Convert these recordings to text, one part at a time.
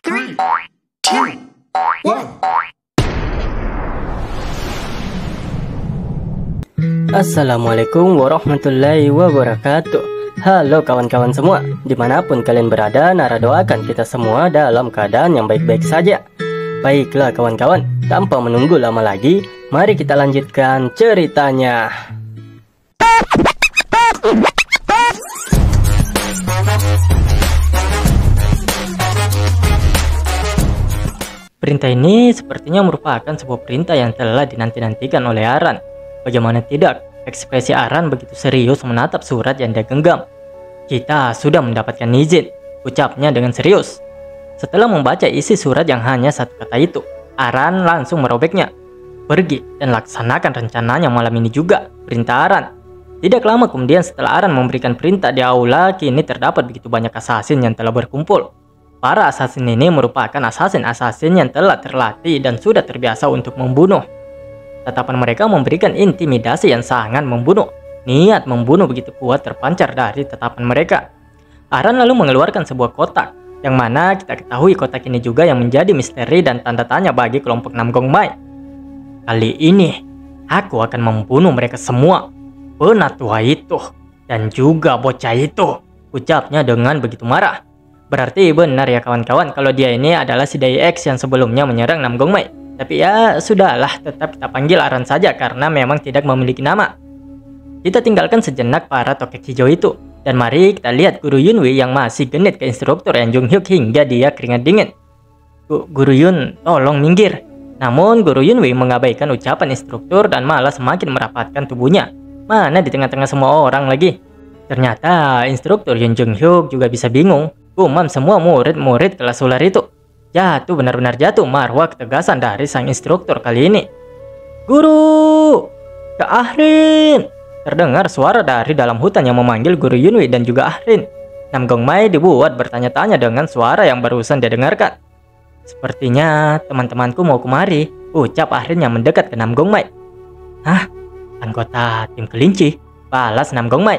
Three, two, one. Assalamualaikum warahmatullahi wabarakatuh. Halo kawan-kawan semua, dimanapun kalian berada, Nara doakan kita semua dalam keadaan yang baik-baik saja. Baiklah kawan-kawan, tanpa menunggu lama lagi, mari kita lanjutkan ceritanya. Perintah ini sepertinya merupakan sebuah perintah yang telah dinanti-nantikan oleh Aran. Bagaimana tidak, ekspresi Aran begitu serius menatap surat yang dia genggam. Kita sudah mendapatkan izin, ucapnya dengan serius. Setelah membaca isi surat yang hanya satu kata itu, Aran langsung merobeknya. Pergi dan laksanakan rencananya malam ini juga, perintah Aran. Tidak lama kemudian setelah Aran memberikan perintah di aula, kini terdapat begitu banyak assassin yang telah berkumpul. Para assassin ini merupakan assassin-assassin yang telah terlatih dan sudah terbiasa untuk membunuh. Tatapan mereka memberikan intimidasi yang sangat membunuh. Niat membunuh begitu kuat terpancar dari tatapan mereka. Aran lalu mengeluarkan sebuah kotak, yang mana kita ketahui kotak ini juga yang menjadi misteri dan tanda tanya bagi kelompok Namgongmai. Kali ini, aku akan membunuh mereka semua. Penatua itu, dan juga bocah itu, ucapnya dengan begitu marah. Berarti benar ya kawan-kawan kalau dia ini adalah si Dai X yang sebelumnya menyerang Namgongmai. Tapi ya sudahlah, tetap kita panggil Aran saja karena memang tidak memiliki nama. Kita tinggalkan sejenak para tokek hijau itu, dan mari kita lihat Guru Yunwi yang masih genit ke instruktur Yan Junghyuk hingga dia keringat dingin. Guru Yun, tolong minggir. Namun Guru Yunwi mengabaikan ucapan instruktur dan malah semakin merapatkan tubuhnya. Mana di tengah-tengah semua orang lagi. Ternyata instruktur Yan Junghyuk juga bisa bingung. Umam semua murid-murid kelas ular itu. Jatuh, benar-benar jatuh marwah ketegasan dari sang instruktur kali ini. Guru! Kak Ahrin! Terdengar suara dari dalam hutan yang memanggil Guru Yunwi dan juga Ahrin. Namgongmai dibuat bertanya-tanya dengan suara yang barusan dia dengarkan. Sepertinya teman-temanku mau kemari, ucap Ahrin yang mendekat ke Namgongmai. Hah? Anggota tim kelinci? Balas Namgongmai.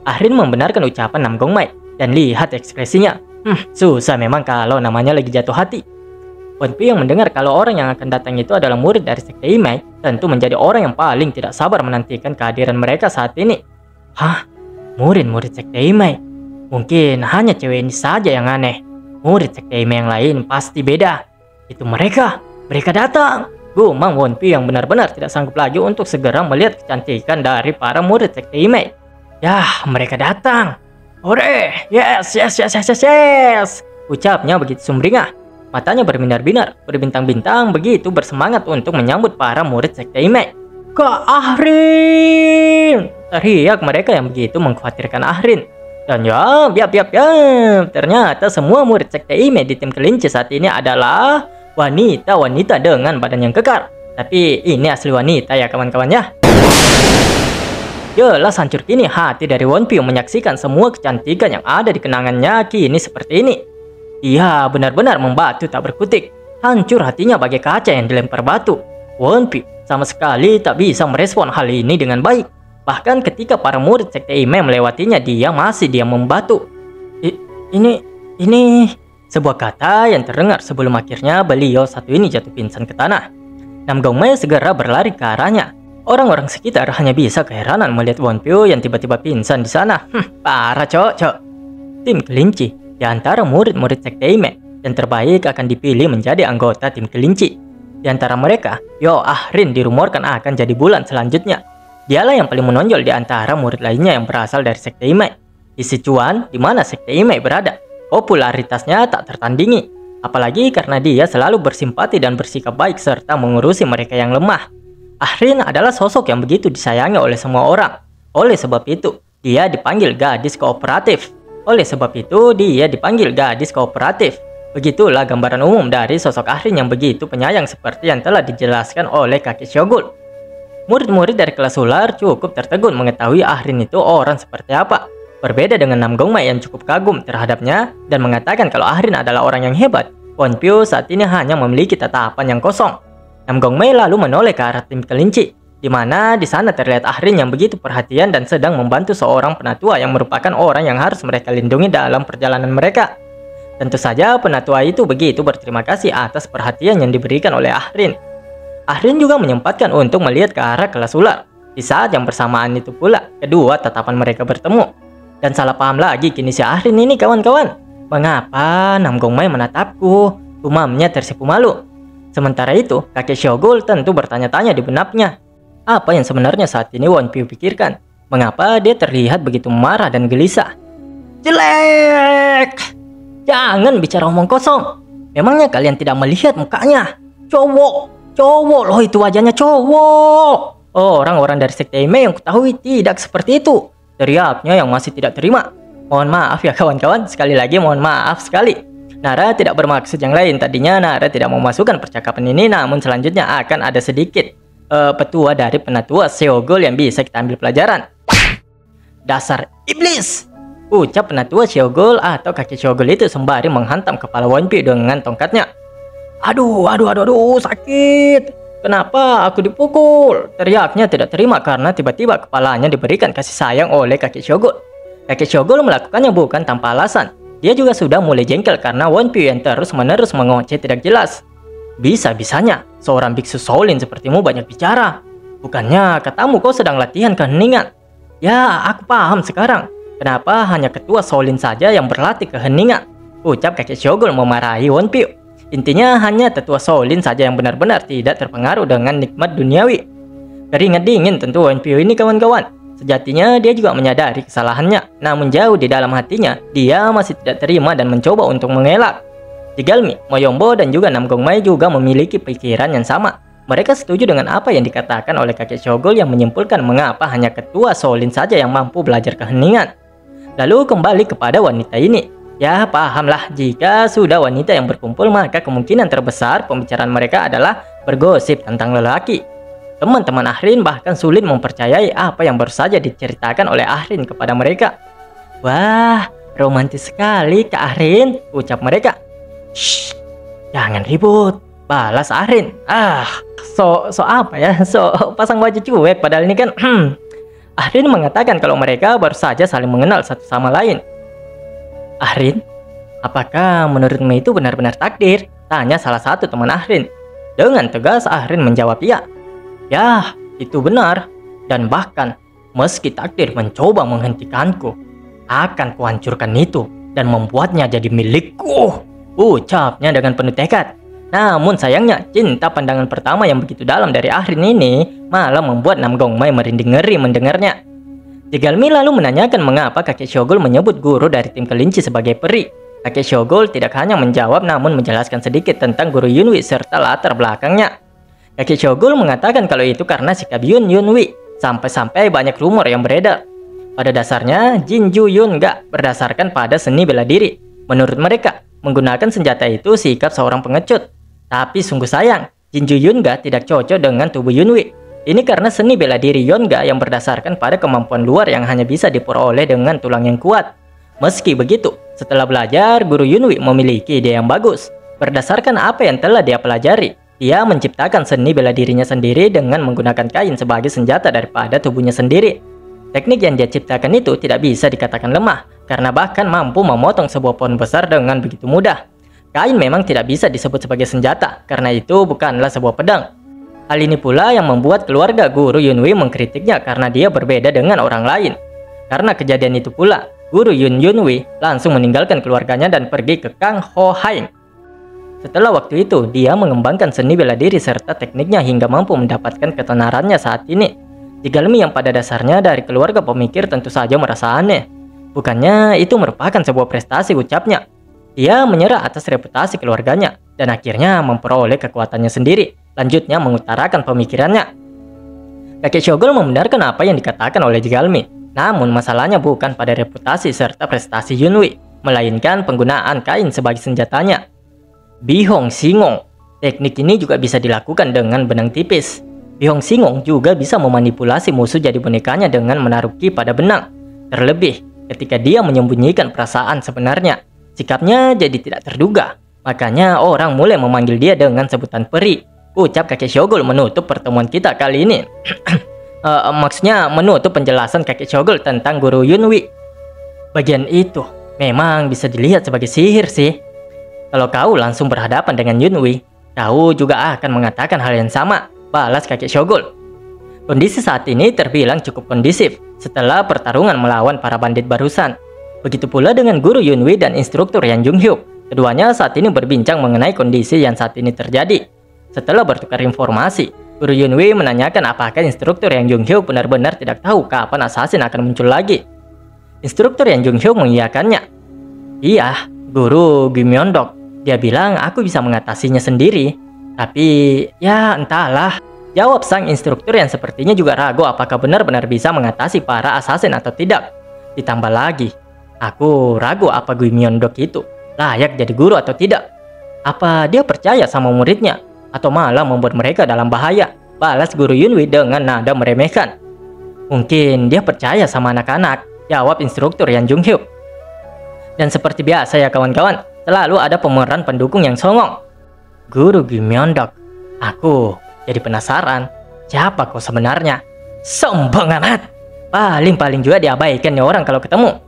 Ahrin membenarkan ucapan Namgongmai dan lihat ekspresinya. Susah memang kalau namanya lagi jatuh hati. Wonpi yang mendengar kalau orang yang akan datang itu adalah murid dari sekte Imai, tentu menjadi orang yang paling tidak sabar menantikan kehadiran mereka saat ini. Hah? Murid-murid sekte Imai? Mungkin hanya cewek ini saja yang aneh. Murid sekte Imai yang lain pasti beda. Itu mereka datang. Gumam Wonpi yang benar-benar tidak sanggup lagi untuk segera melihat kecantikan dari para murid sekte Imai. Yah, mereka datang. Hore, yes. Ucapnya begitu sumringah. Matanya berbinar-binar, berbintang-bintang, begitu bersemangat untuk menyambut para murid sekte Imai. Kak Ahrin! Teriak mereka yang begitu mengkhawatirkan Ahrin. Dan ya, ternyata semua murid sekte Imai di tim kelinci saat ini adalah wanita-wanita dengan badan yang kekar. Tapi ini asli wanita ya kawan-kawan ya. Jelas hancur kini hati dari Wonpi menyaksikan semua kecantikan yang ada di kenangannya kini seperti ini. Ia benar-benar membatu tak berkutik. Hancur hatinya bagai kaca yang dilempar batu. Wonpi sama sekali tak bisa merespon hal ini dengan baik. Bahkan ketika para murid sekte Imai melewatinya, dia masih diam membatu. Ini sebuah kata yang terdengar sebelum akhirnya beliau satu ini jatuh pingsan ke tanah. Namgongmai segera berlari ke arahnya. Orang-orang sekitar hanya bisa keheranan melihat Wonpyo yang tiba-tiba pingsan di sana. Parah cok. Tim kelinci di antara murid-murid sekte Imai yang terbaik akan dipilih menjadi anggota tim kelinci. Di antara mereka, Ahrin dirumorkan akan jadi bulan selanjutnya. Dialah yang paling menonjol di antara murid lainnya yang berasal dari sekte Imai. Di Sichuan, di mana sekte Imai berada, popularitasnya tak tertandingi. Apalagi karena dia selalu bersimpati dan bersikap baik serta mengurusi mereka yang lemah. Ahrin adalah sosok yang begitu disayangi oleh semua orang. Oleh sebab itu, dia dipanggil gadis kooperatif. Begitulah gambaran umum dari sosok Ahrin yang begitu penyayang seperti yang telah dijelaskan oleh kakek Shogun. Murid-murid dari kelas ular cukup tertegun mengetahui Ahrin itu orang seperti apa. Berbeda dengan Namgongmai yang cukup kagum terhadapnya dan mengatakan kalau Ahrin adalah orang yang hebat, Wonpyo saat ini hanya memiliki tatapan yang kosong. Namgongmai lalu menoleh ke arah tim kelinci. di mana di sana terlihat Ahrin yang begitu perhatian dan sedang membantu seorang penatua yang merupakan orang yang harus mereka lindungi dalam perjalanan mereka. Tentu saja penatua itu begitu berterima kasih atas perhatian yang diberikan oleh Ahrin. Ahrin juga menyempatkan untuk melihat ke arah kelas ular. Di saat yang bersamaan itu pula, kedua tatapan mereka bertemu. Dan salah paham lagi kini si Ahrin ini kawan-kawan. Mengapa Nam Gongmai menatapku? Umamnya tersipu malu. Sementara itu, kakek Xiaogul tentu bertanya-tanya di benaknya. Apa yang sebenarnya saat ini Wan Piu pikirkan? Mengapa dia terlihat begitu marah dan gelisah? Jelek! Jangan bicara omong kosong. Memangnya kalian tidak melihat mukanya? Cowok loh itu wajahnya cowok. Orang-orang dari sekte Ime yang kutahui tidak seperti itu. Teriaknya yang masih tidak terima. Mohon maaf ya kawan-kawan, sekali lagi mohon maaf sekali. Nara tidak bermaksud yang lain. Tadinya Nara tidak mau masukkan percakapan ini, namun selanjutnya akan ada sedikit petua dari penatua Xiaogul yang bisa kita ambil pelajaran. Dasar iblis! Ucap penatua Xiaogul atau kakek Xiaogul itu sembari menghantam kepala Wan Piu dengan tongkatnya. Aduh, sakit. Kenapa aku dipukul? Teriaknya tidak terima karena tiba-tiba kepalanya diberikan kasih sayang oleh kakek Xiaogul. Kakek Xiaogul melakukannya bukan tanpa alasan. Dia juga sudah mulai jengkel karena Wan Piu yang terus-menerus mengoceh tidak jelas. Bisa-bisanya seorang biksu Shaolin sepertimu banyak bicara. Bukannya katamu kau sedang latihan keheningan? Ya, aku paham sekarang. Kenapa hanya ketua Shaolin saja yang berlatih keheningan? Ucap kakek Xiaogul memarahi Wan Piu. Intinya hanya tetua Shaolin saja yang benar-benar tidak terpengaruh dengan nikmat duniawi. Keringat dingin tentu Wan Piu ini kawan-kawan. Sejatinya dia juga menyadari kesalahannya. Namun jauh di dalam hatinya, dia masih tidak terima dan mencoba untuk mengelak. Jigalmi, Moyombo dan juga Nam Gongmai juga memiliki pikiran yang sama. Mereka setuju dengan apa yang dikatakan oleh kakek Xiaogul yang menyimpulkan mengapa hanya ketua Shaolin saja yang mampu belajar keheningan. Lalu kembali kepada wanita ini. Ya, pahamlah, jika sudah wanita yang berkumpul maka kemungkinan terbesar pembicaraan mereka adalah bergosip tentang lelaki. Teman-teman Ahrin bahkan sulit mempercayai apa yang baru saja diceritakan oleh Ahrin kepada mereka. Wah, romantis sekali Kak Ahrin, ucap mereka. Shh, jangan ribut, balas Ahrin. So apa ya? So pasang wajah cuek padahal ini kan Ahrin mengatakan kalau mereka baru saja saling mengenal satu sama lain. Ahrin, apakah menurutmu itu benar-benar takdir? Tanya salah satu teman Ahrin. Dengan tegas Ahrin menjawab iya. Ya, itu benar. Dan bahkan, meski takdir mencoba menghentikanku, akan kuhancurkan itu dan membuatnya jadi milikku. Ucapnya dengan penuh tekad. Namun sayangnya, cinta pandangan pertama yang begitu dalam dari Ahrin ini malah membuat Nam Gongmai merinding ngeri mendengarnya. Jigalmi lalu menanyakan mengapa kakek Xiaogul menyebut guru dari tim kelinci sebagai peri. Kakek Xiaogul tidak hanya menjawab namun menjelaskan sedikit tentang guru Yunwi serta latar belakangnya. Kakek Xiaogul mengatakan kalau itu karena sikap Yunwi, sampai-sampai banyak rumor yang beredar. Pada dasarnya, Jinju Yunga berdasarkan pada seni bela diri. Menurut mereka, menggunakan senjata itu sikap seorang pengecut. Tapi sungguh sayang, Jinju Yunga tidak cocok dengan tubuh Yunwi. Ini karena seni bela diri Yonga yang berdasarkan pada kemampuan luar yang hanya bisa diperoleh dengan tulang yang kuat. Meski begitu, setelah belajar, guru Yunwi memiliki ide yang bagus. Berdasarkan apa yang telah dia pelajari, dia menciptakan seni bela dirinya sendiri dengan menggunakan kain sebagai senjata daripada tubuhnya sendiri. Teknik yang dia ciptakan itu tidak bisa dikatakan lemah, karena bahkan mampu memotong sebuah pohon besar dengan begitu mudah. Kain memang tidak bisa disebut sebagai senjata, karena itu bukanlah sebuah pedang. Hal ini pula yang membuat keluarga guru Yunwi mengkritiknya karena dia berbeda dengan orang lain. Karena kejadian itu pula, guru Yunwi langsung meninggalkan keluarganya dan pergi ke Kang Ho Haing. Setelah waktu itu, dia mengembangkan seni bela diri serta tekniknya hingga mampu mendapatkan ketenarannya saat ini. Jigalmi yang pada dasarnya dari keluarga pemikir tentu saja merasa aneh. Bukannya itu merupakan sebuah prestasi, ucapnya. Dia menyerah atas reputasi keluarganya dan akhirnya memperoleh kekuatannya sendiri. Lanjutnya mengutarakan pemikirannya. Kakek Xiaogul membenarkan apa yang dikatakan oleh Jigalmi. Namun masalahnya bukan pada reputasi serta prestasi Yunwi, melainkan penggunaan kain sebagai senjatanya. Bihong Singong. Teknik ini juga bisa dilakukan dengan benang tipis. Bihong Singong juga bisa memanipulasi musuh jadi bonekanya dengan menaruh ki pada benang. Terlebih ketika dia menyembunyikan perasaan sebenarnya, sikapnya jadi tidak terduga. Makanya orang mulai memanggil dia dengan sebutan peri. ucap kakek Shogul menutup pertemuan kita kali ini. Maksudnya menutup penjelasan kakek Shogul tentang Guru Yunwi. Bagian itu memang bisa dilihat sebagai sihir sih. Kalau kau langsung berhadapan dengan Yunwi, kau juga akan mengatakan hal yang sama, balas kakek Shogul. Kondisi saat ini terbilang cukup kondisif setelah pertarungan melawan para bandit barusan. Begitu pula dengan Guru Yunwi dan instruktur Yan Junghyuk. Keduanya saat ini berbincang mengenai kondisi yang saat ini terjadi. Setelah bertukar informasi, Guru Yunwi menanyakan apakah instruktur Yang Junghyuk benar-benar tidak tahu kapan assassin akan muncul lagi. Instruktur Yang Junghyuk mengiyakannya. Iya, Guru Gimyeondok. Dia bilang aku bisa mengatasinya sendiri. Tapi ya entahlah. Jawab sang instruktur yang sepertinya juga ragu apakah benar-benar bisa mengatasi para assassin atau tidak. Ditambah lagi, aku ragu apa Gimyeondok itu layak jadi guru atau tidak. Apa dia percaya sama muridnya? Atau malah membuat mereka dalam bahaya, balas Guru Yunwi dengan nada meremehkan. Mungkin dia percaya sama anak-anak, jawab instruktur Yan Junghyuk. Dan seperti biasa ya kawan-kawan, selalu ada pemeran pendukung yang songong. Guru Gimyeondok, aku jadi penasaran, siapa kau sebenarnya? Sombong amat, paling-paling juga diabaikan nih orang kalau ketemu.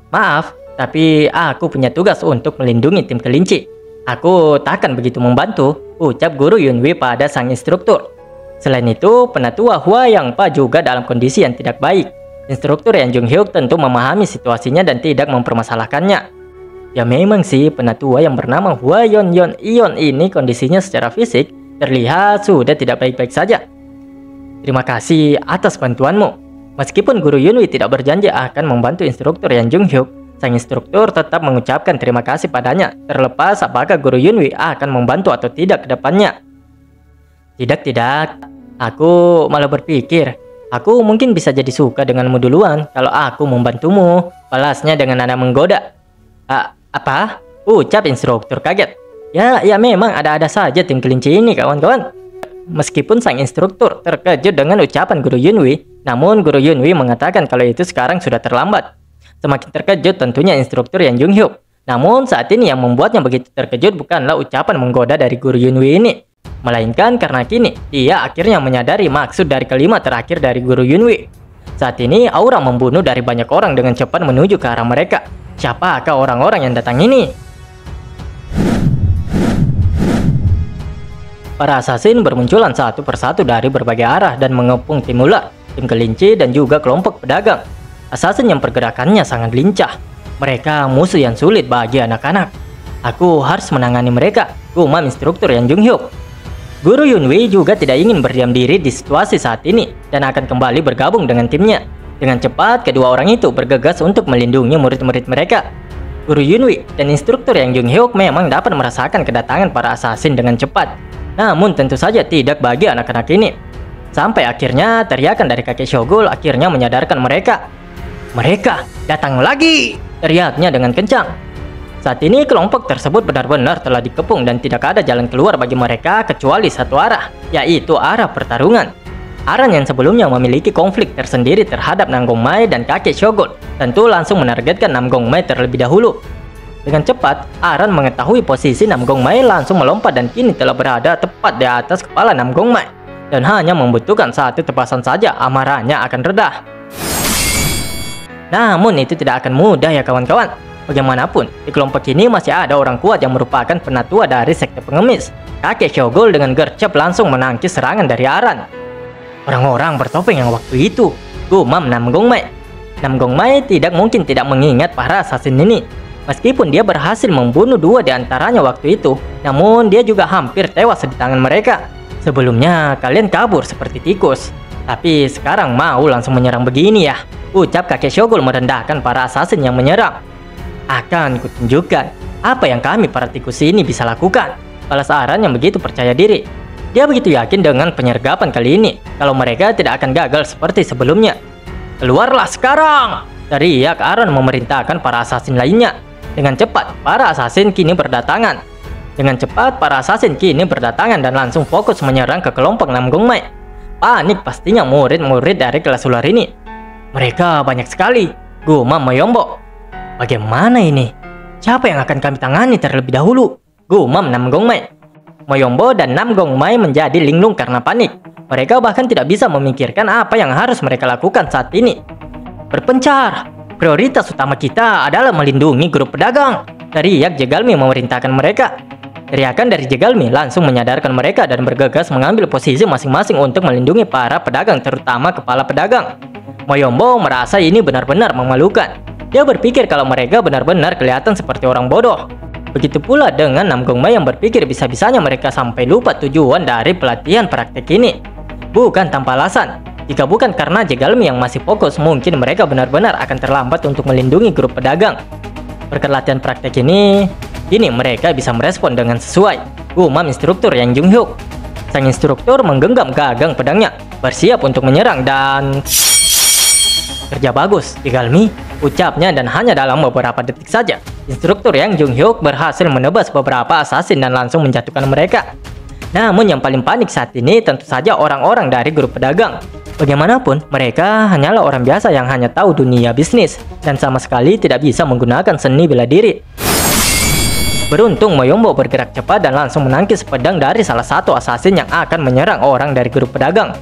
Maaf, tapi aku punya tugas untuk melindungi tim kelinci. Aku takkan begitu membantu, ucap Guru Yunwi pada sang instruktur. Selain itu, penatua Hua Yang Pa juga dalam kondisi yang tidak baik. Instruktur Yan Junghyuk tentu memahami situasinya dan tidak mempermasalahkannya. Ya memang sih, penatua yang bernama Hua Yon ini kondisinya secara fisik terlihat sudah tidak baik-baik saja. Terima kasih atas bantuanmu. Meskipun Guru Yunwi tidak berjanji akan membantu instruktur Yan Junghyuk, sang instruktur tetap mengucapkan terima kasih padanya, terlepas apakah Guru Yunwi akan membantu atau tidak ke depannya. Tidak, aku malah berpikir, aku mungkin bisa jadi suka denganmu duluan kalau aku membantumu, balasnya dengan nada menggoda. Apa? Ucap instruktur kaget. Ya memang ada-ada saja tim kelinci ini kawan-kawan. Meskipun sang instruktur terkejut dengan ucapan Guru Yunwi, namun Guru Yunwi mengatakan kalau itu sekarang sudah terlambat. Semakin terkejut tentunya instruktur Yan Junghyuk. Namun saat ini yang membuatnya begitu terkejut bukanlah ucapan menggoda dari Guru Yunwi ini, melainkan karena kini dia akhirnya menyadari maksud dari kalimat terakhir dari Guru Yunwi. Saat ini aura membunuh dari banyak orang dengan cepat menuju ke arah mereka. Siapakah orang-orang yang datang ini? Para assassin bermunculan satu persatu dari berbagai arah dan mengepung tim ular, tim kelinci dan juga kelompok pedagang. Assassin yang pergerakannya sangat lincah. Mereka musuh yang sulit bagi anak-anak. Aku harus menangani mereka, gumam instruktur Yan Junghyuk. Guru Yunwi juga tidak ingin berdiam diri di situasi saat ini dan akan kembali bergabung dengan timnya. Dengan cepat, kedua orang itu bergegas untuk melindungi murid-murid mereka. Guru Yunwi dan instruktur Yang Junghyuk memang dapat merasakan kedatangan para assassin dengan cepat. Namun tentu saja tidak bagi anak-anak ini. Sampai akhirnya teriakan dari kakek Shogul akhirnya menyadarkan mereka. Mereka datang lagi, teriaknya dengan kencang. Saat ini kelompok tersebut benar-benar telah dikepung dan tidak ada jalan keluar bagi mereka kecuali satu arah, yaitu arah pertarungan. Aran yang sebelumnya memiliki konflik tersendiri terhadap Nam Gongmai dan kakek Shogul tentu langsung menargetkan Nam Gongmai terlebih dahulu. Dengan cepat, Aran mengetahui posisi Nam Gongmai langsung melompat dan kini telah berada tepat di atas kepala Nam Gongmai. Dan hanya membutuhkan satu tebasan saja amarahnya akan reda. Namun itu tidak akan mudah ya kawan-kawan. Bagaimanapun, di kelompok ini masih ada orang kuat yang merupakan penatua dari sekte pengemis. Kakek Shogul dengan gercep langsung menangkis serangan dari Aran. Orang-orang bertopeng yang waktu itu, gumam Nam Gongmai. Nam Gongmai tidak mungkin tidak mengingat para assassin ini. Meskipun dia berhasil membunuh dua di antaranya waktu itu, namun dia juga hampir tewas di tangan mereka. Sebelumnya kalian kabur seperti tikus, tapi sekarang mau langsung menyerang begini ya, ucap kakek Shogul merendahkan para assassin yang menyerang. Akan kutunjukkan apa yang kami para tikus ini bisa lakukan, balas Aran yang begitu percaya diri. Dia begitu yakin dengan penyergapan kali ini, kalau mereka tidak akan gagal seperti sebelumnya. Keluarlah sekarang, teriak Aran memerintahkan para assassin lainnya. Dengan cepat, para assassin kini berdatangan. Dan langsung fokus menyerang ke kelompok Nam Gongmai. Panik pastinya murid-murid dari kelas ular ini. Mereka banyak sekali, gumam Moyombo. Bagaimana ini? Siapa yang akan kami tangani terlebih dahulu? Gumam Nam Gongmai. Moyombo dan Nam Gongmai menjadi linglung karena panik. Mereka bahkan tidak bisa memikirkan apa yang harus mereka lakukan saat ini. Berpencar! Prioritas utama kita adalah melindungi grup pedagang. Teriak Jegalmi memerintahkan mereka. Teriakan dari Jegalmi langsung menyadarkan mereka dan bergegas mengambil posisi masing-masing untuk melindungi para pedagang, terutama kepala pedagang. Moyombo merasa ini benar-benar memalukan. Dia berpikir kalau mereka benar-benar kelihatan seperti orang bodoh. Begitu pula dengan Nam Gongmai yang berpikir bisa-bisanya mereka sampai lupa tujuan dari pelatihan praktek ini. Bukan tanpa alasan. Jika bukan karena Jegalmi yang masih fokus, mungkin mereka benar-benar akan terlambat untuk melindungi grup pedagang. Berkat latihan praktek ini, kini mereka bisa merespon dengan sesuai. Gumam instruktur Yang Jung-hyuk. Sang instruktur menggenggam gagang pedangnya, bersiap untuk menyerang dan... Kerja bagus, Jegalmi, ucapnya, dan hanya dalam beberapa detik saja, instruktur Yang Jung-hyuk berhasil menebas beberapa asasin dan langsung menjatuhkan mereka. Namun yang paling panik saat ini tentu saja orang-orang dari grup pedagang. Bagaimanapun, mereka hanyalah orang biasa yang hanya tahu dunia bisnis dan sama sekali tidak bisa menggunakan seni bela diri. Beruntung Moyombo bergerak cepat dan langsung menangkis pedang dari salah satu asasin yang akan menyerang orang dari grup pedagang.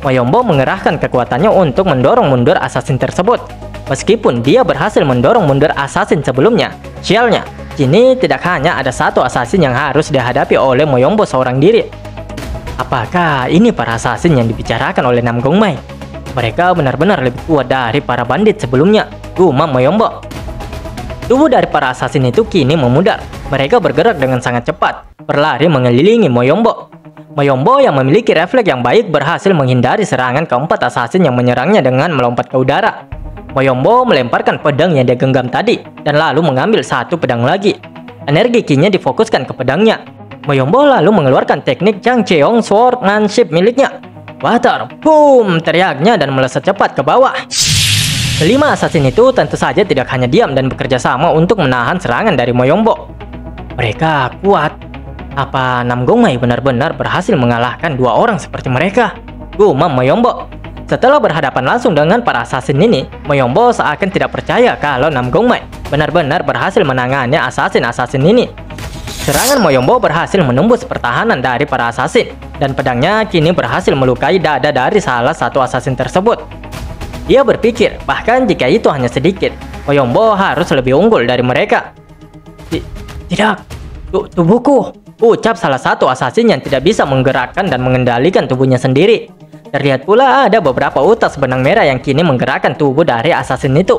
Moyombo mengerahkan kekuatannya untuk mendorong mundur asasin tersebut. Meskipun dia berhasil mendorong mundur asasin sebelumnya, sialnya, kini tidak hanya ada satu asasin yang harus dihadapi oleh Moyombo seorang diri. Apakah ini para asasin yang dibicarakan oleh Nam Gongmai? Mereka benar-benar lebih kuat dari para bandit sebelumnya, gumam Moyombo. Tubuh dari para asasin itu kini memudar. Mereka bergerak dengan sangat cepat, berlari mengelilingi Moyombo. Moyombo yang memiliki refleks yang baik berhasil menghindari serangan keempat asasin yang menyerangnya dengan melompat ke udara. Moyombo melemparkan pedang yang dia genggam tadi dan lalu mengambil satu pedang lagi. Energi kinya difokuskan ke pedangnya. Moyombo lalu mengeluarkan teknik Jang Cheong Swordsmanship miliknya. Water, boom, teriaknya dan melesat cepat ke bawah. Kelima asasin itu tentu saja tidak hanya diam dan bekerja sama untuk menahan serangan dari Moyombo. Mereka kuat. Apa Nam Gongmai benar-benar berhasil mengalahkan dua orang seperti mereka? Gumam Moyombo. Setelah berhadapan langsung dengan para asasin ini, Moyombo seakan tidak percaya kalau Nam Gongmai benar-benar berhasil menangani asasin-asasin ini. Serangan Moyombo berhasil menembus pertahanan dari para asasin, dan pedangnya kini berhasil melukai dada dari salah satu asasin tersebut. Dia berpikir, bahkan jika itu hanya sedikit, Moyombo harus lebih unggul dari mereka. Tidak, tubuhku, ucap salah satu asasin yang tidak bisa menggerakkan dan mengendalikan tubuhnya sendiri. Terlihat pula ada beberapa utas benang merah yang kini menggerakkan tubuh dari asasin itu.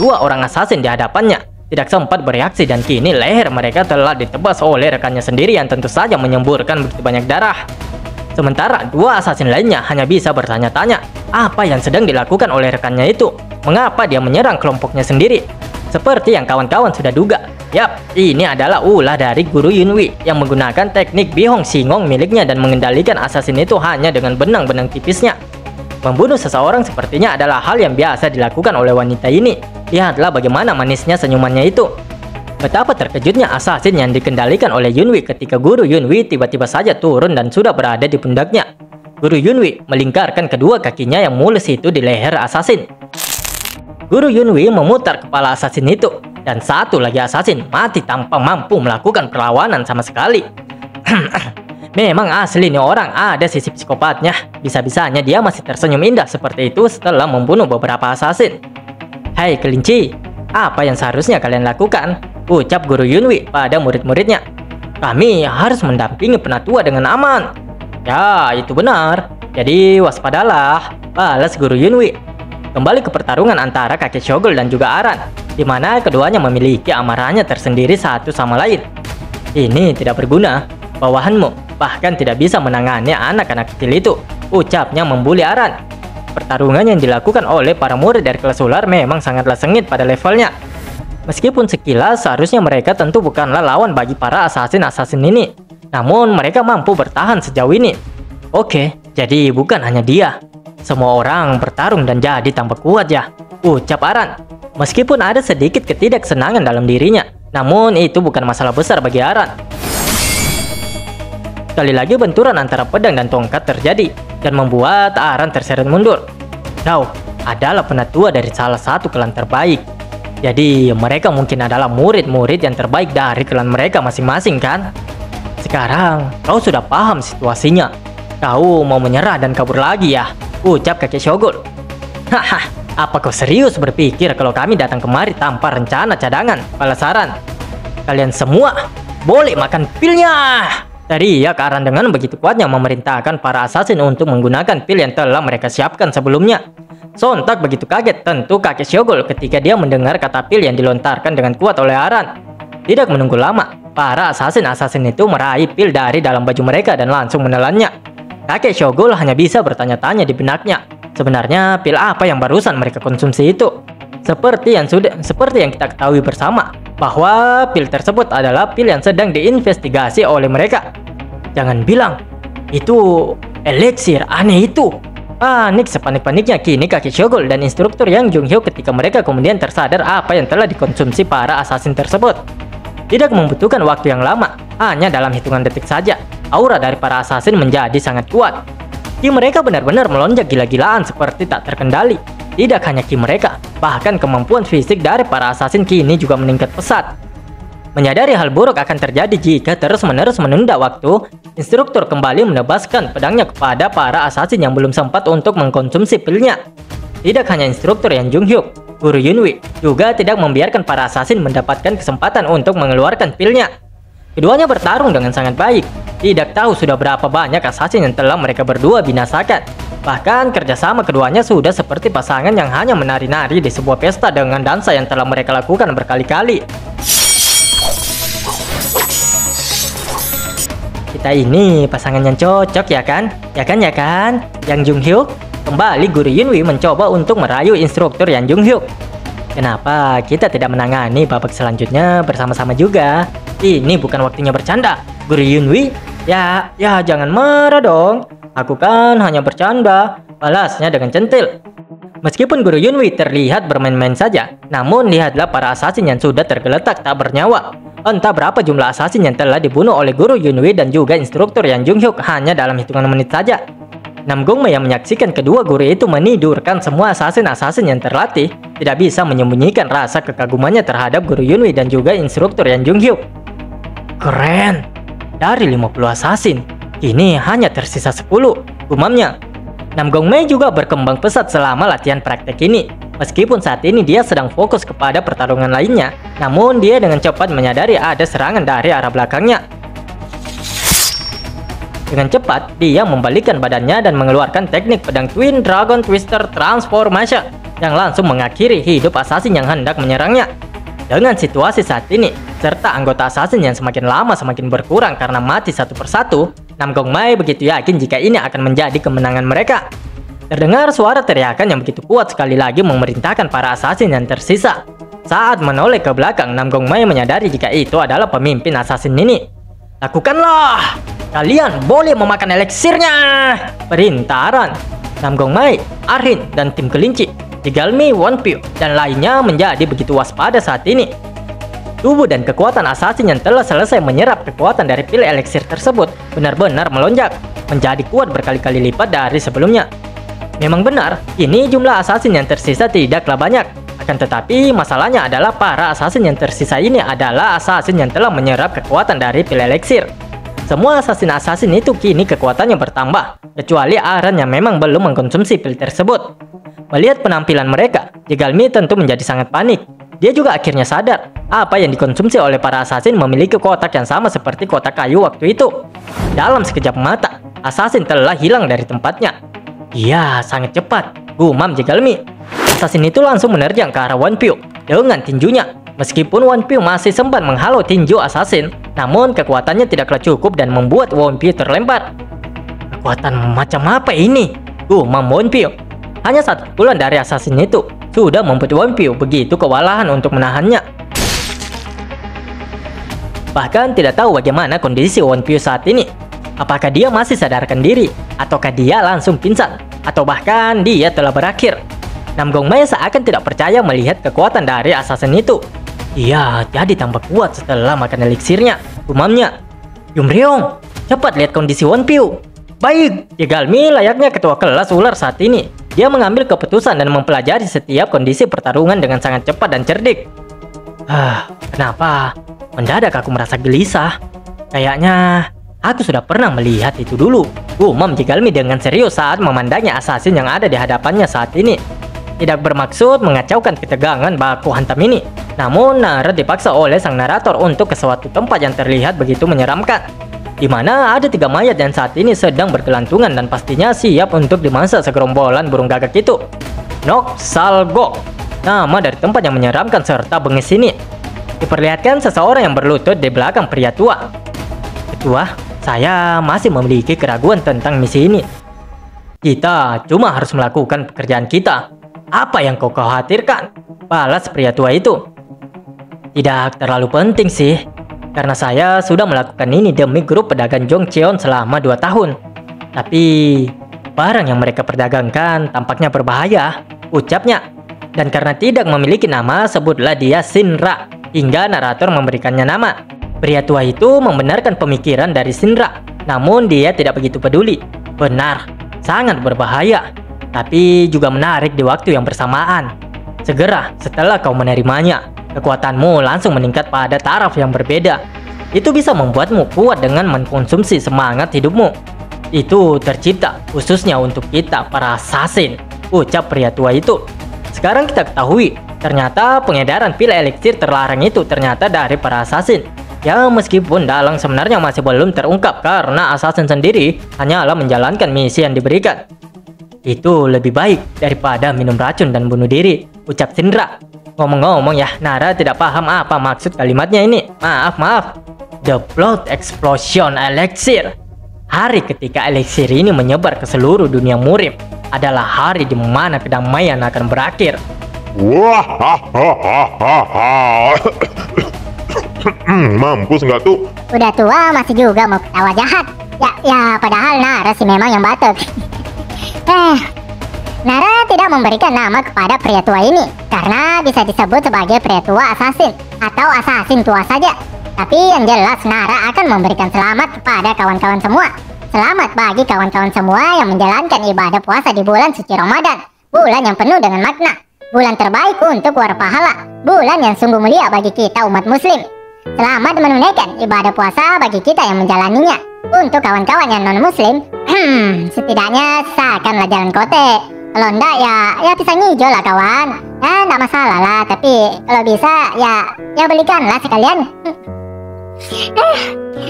Dua orang asasin di hadapannya tidak sempat bereaksi dan kini leher mereka telah ditebas oleh rekannya sendiri yang tentu saja menyemburkan begitu banyak darah. Sementara dua asasin lainnya hanya bisa bertanya-tanya apa yang sedang dilakukan oleh rekannya itu. Mengapa dia menyerang kelompoknya sendiri? Seperti yang kawan-kawan sudah duga. Yap, ini adalah ulah dari Guru Yunwi yang menggunakan teknik Bihong Singong miliknya dan mengendalikan asasin itu hanya dengan benang-benang tipisnya. Membunuh seseorang sepertinya adalah hal yang biasa dilakukan oleh wanita ini. Lihatlah bagaimana manisnya senyumannya itu. Betapa terkejutnya asasin yang dikendalikan oleh Yunwi ketika Guru Yunwi tiba-tiba saja turun dan sudah berada di pundaknya. Guru Yunwi melingkarkan kedua kakinya yang mulus itu di leher asasin. Guru Yunwi memutar kepala asasin itu, dan satu lagi asasin mati tanpa mampu melakukan perlawanan sama sekali. Memang asli nih orang ada sisi psikopatnya. Bisa-bisanya dia masih tersenyum indah seperti itu setelah membunuh beberapa asasin. Hai kelinci, apa yang seharusnya kalian lakukan? Ucap Guru Yunwi pada murid-muridnya. Kami harus mendampingi penatua dengan aman. Ya, itu benar. Jadi waspadalah, balas Guru Yunwi. Kembali ke pertarungan antara kakek Shogul dan juga Aran, di mana keduanya memiliki amarahnya tersendiri satu sama lain. Ini tidak berguna. Bawahanmu bahkan tidak bisa menangani anak-anak kecil itu, ucapnya membuli Aran. Pertarungan yang dilakukan oleh para murid dari kelas ular memang sangatlah sengit pada levelnya. Meskipun sekilas seharusnya mereka tentu bukanlah lawan bagi para asasin-asasin ini, namun mereka mampu bertahan sejauh ini. Oke, jadi bukan hanya dia. Semua orang bertarung dan jadi tambah kuat ya, ucap Aran. Meskipun ada sedikit ketidaksenangan dalam dirinya, namun itu bukan masalah besar bagi Aran. Sekali lagi benturan antara pedang dan tongkat terjadi dan membuat Aran terseret mundur. Kau adalah penatua dari salah satu klan terbaik. Jadi mereka mungkin adalah murid-murid yang terbaik dari klan mereka masing-masing kan? Sekarang kau sudah paham situasinya. Kau mau menyerah dan kabur lagi ya? Ucap kakek Shogul. Haha, apa kau serius berpikir kalau kami datang kemari tanpa rencana cadangan? Balasaran. Kalian semua boleh makan pilnya. Teriak Aran dengan begitu kuatnya memerintahkan para assassin untuk menggunakan pil yang telah mereka siapkan sebelumnya. Sontak begitu kaget tentu kakek Shogul ketika dia mendengar kata pil yang dilontarkan dengan kuat oleh Aran. Tidak menunggu lama, para assassin itu meraih pil dari dalam baju mereka dan langsung menelannya. Kakek Shogul hanya bisa bertanya-tanya di benaknya, sebenarnya pil apa yang barusan mereka konsumsi itu? Seperti yang kita ketahui bersama, bahwa pil tersebut adalah pil yang sedang diinvestigasi oleh mereka. Jangan bilang itu eliksir aneh itu. Panik sepanik-paniknya kini kakek Shogul dan instruktur Yang Jung-hyuk ketika mereka kemudian tersadar apa yang telah dikonsumsi para assassin tersebut. Tidak membutuhkan waktu yang lama, hanya dalam hitungan detik saja, aura dari para assassin menjadi sangat kuat. Ki mereka benar-benar melonjak gila-gilaan seperti tak terkendali. Tidak hanya ki mereka, bahkan kemampuan fisik dari para assassin kini juga meningkat pesat. Menyadari hal buruk akan terjadi jika terus-menerus menunda waktu, instruktur kembali menebaskan pedangnya kepada para assassin yang belum sempat untuk mengkonsumsi pilnya. Tidak hanya instruktur Yang Jung-hyuk, Guru Yunwi juga tidak membiarkan para assassin mendapatkan kesempatan untuk mengeluarkan pilnya. Keduanya bertarung dengan sangat baik. Tidak tahu sudah berapa banyak assassin yang telah mereka berdua binasakan. Bahkan kerjasama keduanya sudah seperti pasangan yang hanya menari-nari di sebuah pesta dengan dansa yang telah mereka lakukan berkali-kali. Kita ini pasangan yang cocok ya kan? Ya kan? Yang Jung-hyuk. Kembali Guru Yunwi mencoba untuk merayu instruktur Yang Jung-hyuk. Kenapa kita tidak menangani babak selanjutnya bersama-sama juga? Ini bukan waktunya bercanda, Guru Yunwi. Ya jangan marah dong. Aku kan hanya bercanda, balasnya dengan centil. Meskipun Guru Yunwi terlihat bermain-main saja, namun lihatlah para assassin yang sudah tergeletak tak bernyawa. Entah berapa jumlah assassin yang telah dibunuh oleh Guru Yunwi dan juga instruktur Yang Jung-hyuk hanya dalam hitungan menit saja. Nam Gongmei yang menyaksikan kedua guru itu menidurkan semua assassin yang terlatih tidak bisa menyembunyikan rasa kekagumannya terhadap Guru Yunwi dan juga instruktur Yang Jung-hyuk. Keren! Dari 50 assassin, kini hanya tersisa 10, gumamnya. Nam Gongmei juga berkembang pesat selama latihan praktek ini. Meskipun saat ini dia sedang fokus kepada pertarungan lainnya, namun dia dengan cepat menyadari ada serangan dari arah belakangnya. Dengan cepat, dia membalikkan badannya dan mengeluarkan teknik pedang Twin Dragon Twister Transformation yang langsung mengakhiri hidup assassin yang hendak menyerangnya. Dengan situasi saat ini, serta anggota assassin yang semakin lama semakin berkurang karena mati satu persatu, Nam Gongmei begitu yakin jika ini akan menjadi kemenangan mereka. Terdengar suara teriakan yang begitu kuat sekali lagi memerintahkan para assassin yang tersisa. Saat menoleh ke belakang, Nam Gongmei menyadari jika itu adalah pemimpin assassin ini. Lakukanlah! Kalian boleh memakan eliksirnya! Perintah Aran. Nam Gongmei, Arin, dan tim kelinci, Jigalmi, Wonpyo, dan lainnya menjadi begitu waspada saat ini. Tubuh dan kekuatan assassin yang telah selesai menyerap kekuatan dari pil eliksir tersebut benar-benar melonjak, menjadi kuat berkali-kali lipat dari sebelumnya. Memang benar, kini jumlah assassin yang tersisa tidaklah banyak. Akan tetapi masalahnya adalah para assassin yang tersisa ini adalah assassin yang telah menyerap kekuatan dari pil eliksir. Semua assassin itu kini kekuatannya bertambah, kecuali Aran yang memang belum mengkonsumsi pil tersebut. Melihat penampilan mereka, Jigalmi tentu menjadi sangat panik. Dia juga akhirnya sadar, apa yang dikonsumsi oleh para assassin memiliki kotak yang sama seperti kotak kayu waktu itu. Dalam sekejap mata, assassin telah hilang dari tempatnya. Iya, sangat cepat, gumam Jigalmi. Assassin itu langsung menerjang ke arah Wonpyo dengan tinjunya. Meskipun Wonpyo masih sempat menghalau tinju assassin, namun kekuatannya tidaklah cukup dan membuat Wonpyo terlempar. Kekuatan macam apa ini? Gumam Wonpyo. Hanya satu pukulan dari assassin itu sudah membuat Wonpyo begitu kewalahan untuk menahannya. Bahkan tidak tahu bagaimana kondisi Wonpyo saat ini. Apakah dia masih sadarkan diri, ataukah dia langsung pingsan, atau bahkan dia telah berakhir. Nam Gongmei seakan tidak percaya melihat kekuatan dari assassin itu. Iya, jadi tambah kuat setelah makan eliksirnya, gumamnya. Yumryong, cepat lihat kondisi Wonpyo. Baik, Jigalmi layaknya ketua kelas ular saat ini. Dia mengambil keputusan dan mempelajari setiap kondisi pertarungan dengan sangat cepat dan cerdik. Kenapa? Mendadak aku merasa gelisah. Kayaknya Aku sudah pernah melihat itu dulu. Gumam Jigalmi dengan serius saat memandangnya assassin yang ada di hadapannya saat ini. Tidak bermaksud mengacaukan ketegangan baku hantam ini. Namun Nara dipaksa oleh sang narator untuk ke suatu tempat yang terlihat begitu menyeramkan, di mana ada 3 mayat yang saat ini sedang bergelantungan dan pastinya siap untuk dimasak segerombolan burung gagak itu. Noxalgok, nama dari tempat yang menyeramkan serta bengis ini. Diperlihatkan seseorang yang berlutut di belakang pria tua. Ketua, saya masih memiliki keraguan tentang misi ini. Kita cuma harus melakukan pekerjaan kita. Apa yang kau khawatirkan? Balas pria tua itu. Tidak terlalu penting sih, karena saya sudah melakukan ini demi grup pedagang Jongcheon selama 2 tahun. Tapi barang yang mereka perdagangkan tampaknya berbahaya, ucapnya. Dan karena tidak memiliki nama, sebutlah dia Shinra, hingga narator memberikannya nama. Pria tua itu membenarkan pemikiran dari Shinra, namun dia tidak begitu peduli. Benar, sangat berbahaya, tapi juga menarik di waktu yang bersamaan. Segera setelah kau menerimanya, kekuatanmu langsung meningkat pada taraf yang berbeda. Itu bisa membuatmu kuat dengan mengkonsumsi semangat hidupmu. Itu tercipta khususnya untuk kita para assassin, ucap pria tua itu. Sekarang kita ketahui, ternyata pengedaran pil eliksir terlarang itu ternyata dari para assassin. Ya, meskipun dalang sebenarnya masih belum terungkap karena assassin sendiri hanyalah menjalankan misi yang diberikan. Itu lebih baik daripada minum racun dan bunuh diri, ucap Shinra. Ngomong-ngomong ya, Nara tidak paham apa maksud kalimatnya ini. Maaf. The Blood Explosion Elixir. Hari ketika eliksir ini menyebar ke seluruh dunia murim adalah hari di mana kedamaian akan berakhir. Mampus nggak tuh? Udah tua masih juga mau ketawa jahat. Ya padahal Nara sih memang yang batuk. Nara tidak memberikan nama kepada pria tua ini karena bisa disebut sebagai pria tua assassin atau assassin tua saja. Tapi yang jelas Nara akan memberikan selamat kepada kawan-kawan semua. Selamat bagi kawan-kawan semua yang menjalankan ibadah puasa di bulan suci Ramadan, bulan yang penuh dengan makna, bulan terbaik untuk war pahala, bulan yang sungguh mulia bagi kita umat muslim. Selamat menunaikan ibadah puasa bagi kita yang menjalaninya. Untuk kawan-kawan yang non-muslim, setidaknya sisakanlah jalan kote. Kalau enggak ya pisang hijau lah kawan. Ya enggak masalah lah, tapi kalau bisa ya belikanlah sekalian.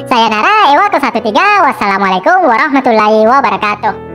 Saya Nara, Ewa ke 13. Wassalamualaikum warahmatullahi wabarakatuh.